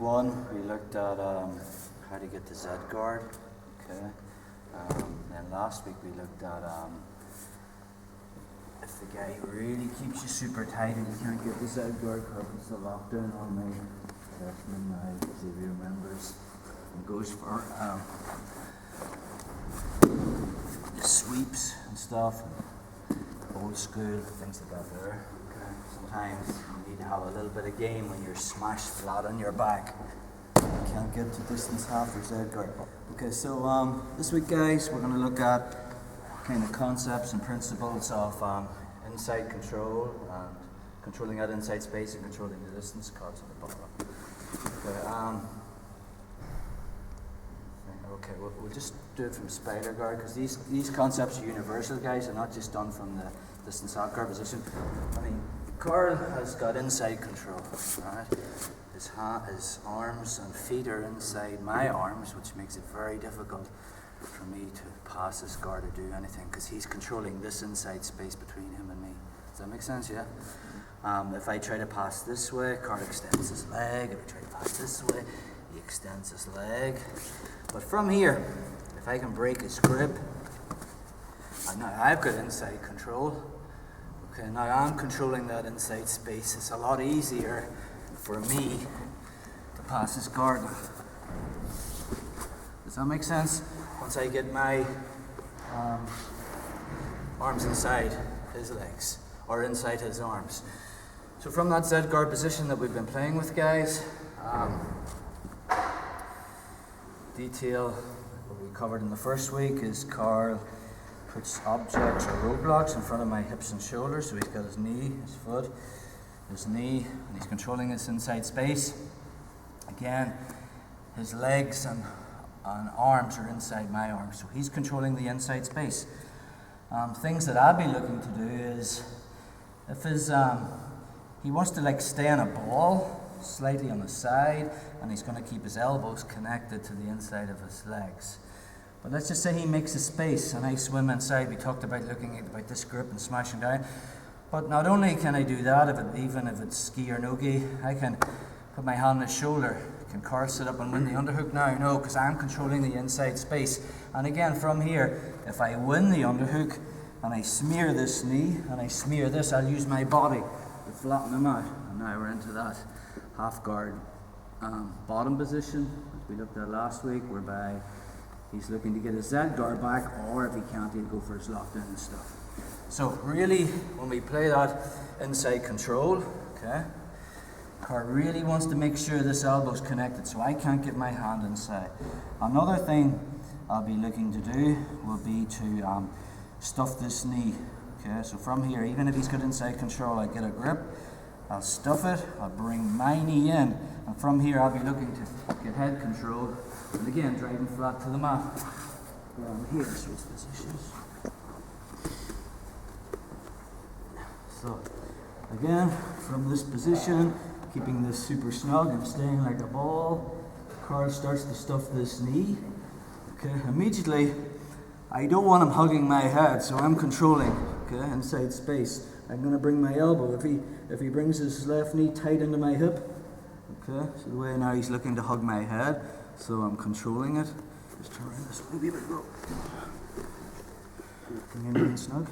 One, we looked at how to get the Z guard. Okay. Then last week we looked at if the guy really keeps you super tight and you can't get the Z guard because it's the lockdown on me. Freshman now, see if he remembers. And goes for the sweeps and stuff, and old school things like that there. Okay. Sometimes you need to have a little bit of game when you're smashed flat on your back. You can't get to distance half your Z guard. Okay, so this week, guys, we're going to look at kind of concepts and principles of inside control and controlling that inside space and controlling the distance cards on the bottom. Okay, we'll just do it from spider guard because these concepts are universal, guys. They're not just done from the distance out guard position. I mean, Carl has got inside control, right? His arms and feet are inside my arms, which makes it very difficult for me to pass this guard or do anything because he's controlling this inside space between him and me. Does that make sense? Yeah? If I try to pass this way, Carl extends his leg. If I try to pass this way, he extends his leg. But from here, if I can break his grip, and now I've got inside control. Okay, now I'm controlling that inside space. It's a lot easier for me to pass this guard. Does that make sense? Once I get my arms inside his legs or inside his arms. So from that Z guard position that we've been playing with, guys, detail what we covered in the first week is Carl puts objects or roadblocks in front of my hips and shoulders. So he's got his knee, his foot, his knee, and he's controlling this inside space. Again, his legs and arms are inside my arms, so he's controlling the inside space. Things that I'll be looking to do is if he wants to stay on a ball slightly on the side, and he's going to keep his elbows connected to the inside of his legs. But let's just say he makes a space and I swim inside. We talked about looking at this grip and smashing down. But not only can I do that, even if it's ski or no gi, I can put my hand on his shoulder. Can Carl sit up and win the underhook now? No, because I'm controlling the inside space. And again, from here, if I win the underhook and I smear this knee and I smear this, I'll use my body to flatten him out. And now we're into that half guard bottom position, as we looked at last week, whereby he's looking to get his Z guard back, or if he can't, he'll go for his lockdown and stuff. So really, when we play that inside control, okay, Carl really wants to make sure this elbow's connected, so I can't get my hand inside. Another thing I'll be looking to do will be to stuff this knee. Okay, so from here, even if he's got inside control, I get a grip, I'll stuff it, I'll bring my knee in, and from here I'll be looking to get head control, and again, driving flat to the mat. Around here, switch positions. So, again, from this position, keeping this super snug and staying like a ball, Carl starts to stuff this knee. Okay, immediately, I don't want him hugging my head, so I'm controlling, okay, inside space. I'm going to bring my elbow. If he brings his left knee tight into my hip, okay, so the way now he's looking to hug my head, so I'm controlling it. Just turn around this way, bro. Bring in and snug.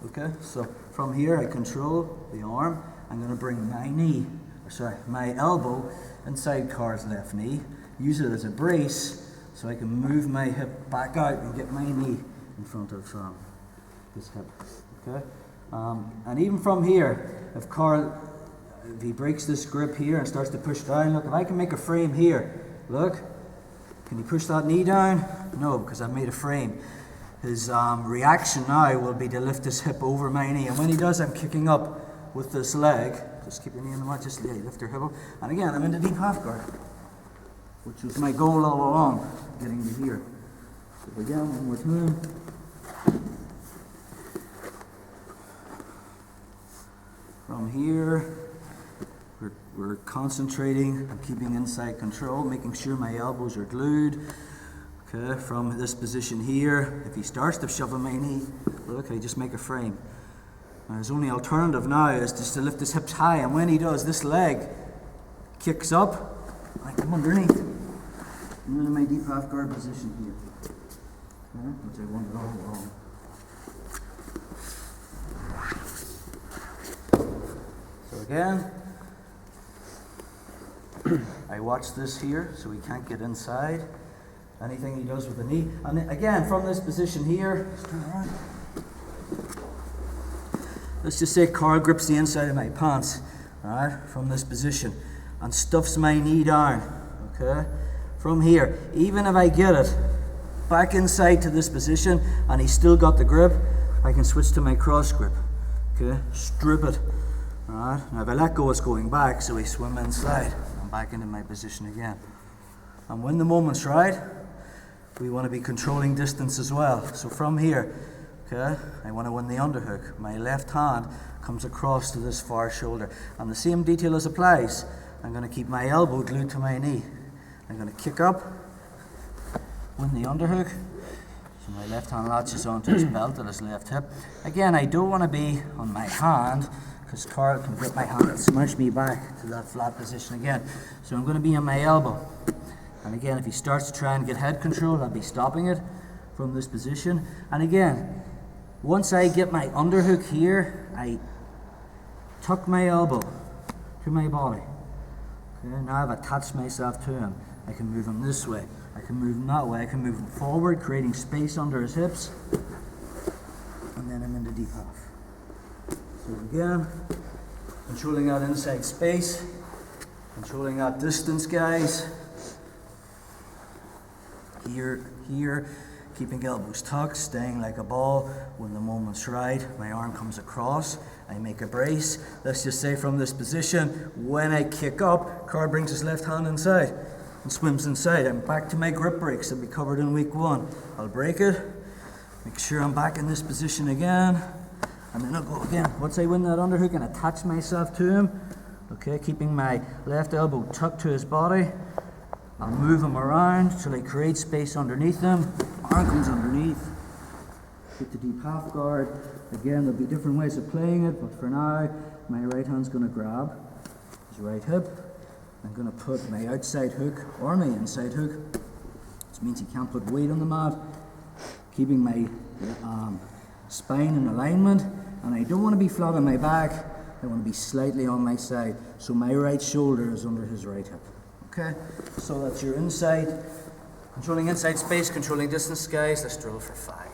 Okay, so from here I control the arm. I'm going to bring my elbow inside Carl's left knee, use it as a brace so I can move my hip back out and get my knee in front of this hip. Okay, and even from here, if he breaks this grip here and starts to push down, look, if I can make a frame here, look, can he push that knee down? No, because I've made a frame. His reaction now will be to lift his hip over my knee, and when he does, I'm kicking up with this leg. Just keep your knee on the mat, just lift your hip up. And again, I'm in the deep half guard, which was my goal all along, getting to here. So again, one more time. From here, we're concentrating on keeping inside control, making sure my elbows are glued. Okay, from this position here, if he starts to shove my knee, look, I just make a frame. Now his only alternative now is just to lift his hips high, and when he does, this leg kicks up I come underneath. I'm in my deep half guard position here. Okay, which I want it all along. So again, I watch this here so he can't get inside. Anything he does with the knee. And again, from this position here, let's turn around. Let's just say Carl grips the inside of my pants, alright, from this position, and stuffs my knee down, okay? From here, even if I get it back inside to this position and he's still got the grip, I can switch to my cross grip, okay? Strip it, alright? Now if I let go, it's going back, so we swim inside. I'm back into my position again. And when the moment's right, we want to be controlling distance as well. So from here, okay, I want to win the underhook. My left hand comes across to this far shoulder. And the same detail as applies. I'm going to keep my elbow glued to my knee. I'm going to kick up, win the underhook. So my left hand latches onto his belt at his left hip. Again, I don't want to be on my hand, because Carl can grip my hand and smash me back to that flat position again. So I'm going to be on my elbow. And again, if he starts to try and get head control, I'll be stopping it from this position. And again, once I get my underhook here, I tuck my elbow to my body. Okay, now I've attached myself to him. I can move him this way. I can move him that way. I can move him forward, creating space under his hips. And then I'm in the deep half. So again, controlling that inside space, controlling that distance, guys. Here, keeping elbows tucked, staying like a ball. When the moment's right, my arm comes across, I make a brace. Let's just say from this position, when I kick up, Carl brings his left hand inside and swims inside. I'm back to my grip breaks that we covered in week 1. I'll break it, make sure I'm back in this position again, and then I'll go again. Once I win that underhook and attach myself to him, okay, keeping my left elbow tucked to his body, I'll move him around till I create space underneath him. Arm comes underneath. Get the deep half guard. Again, there'll be different ways of playing it, but for now, my right hand's going to grab his right hip. I'm going to put my outside hook or my inside hook, which means he can't put weight on the mat. Keeping my spine in alignment, and I don't want to be flat on my back. I want to be slightly on my side, so my right shoulder is under his right hip. Okay, so that's your inside, controlling inside space, controlling distance, guys. Let's drill for 5.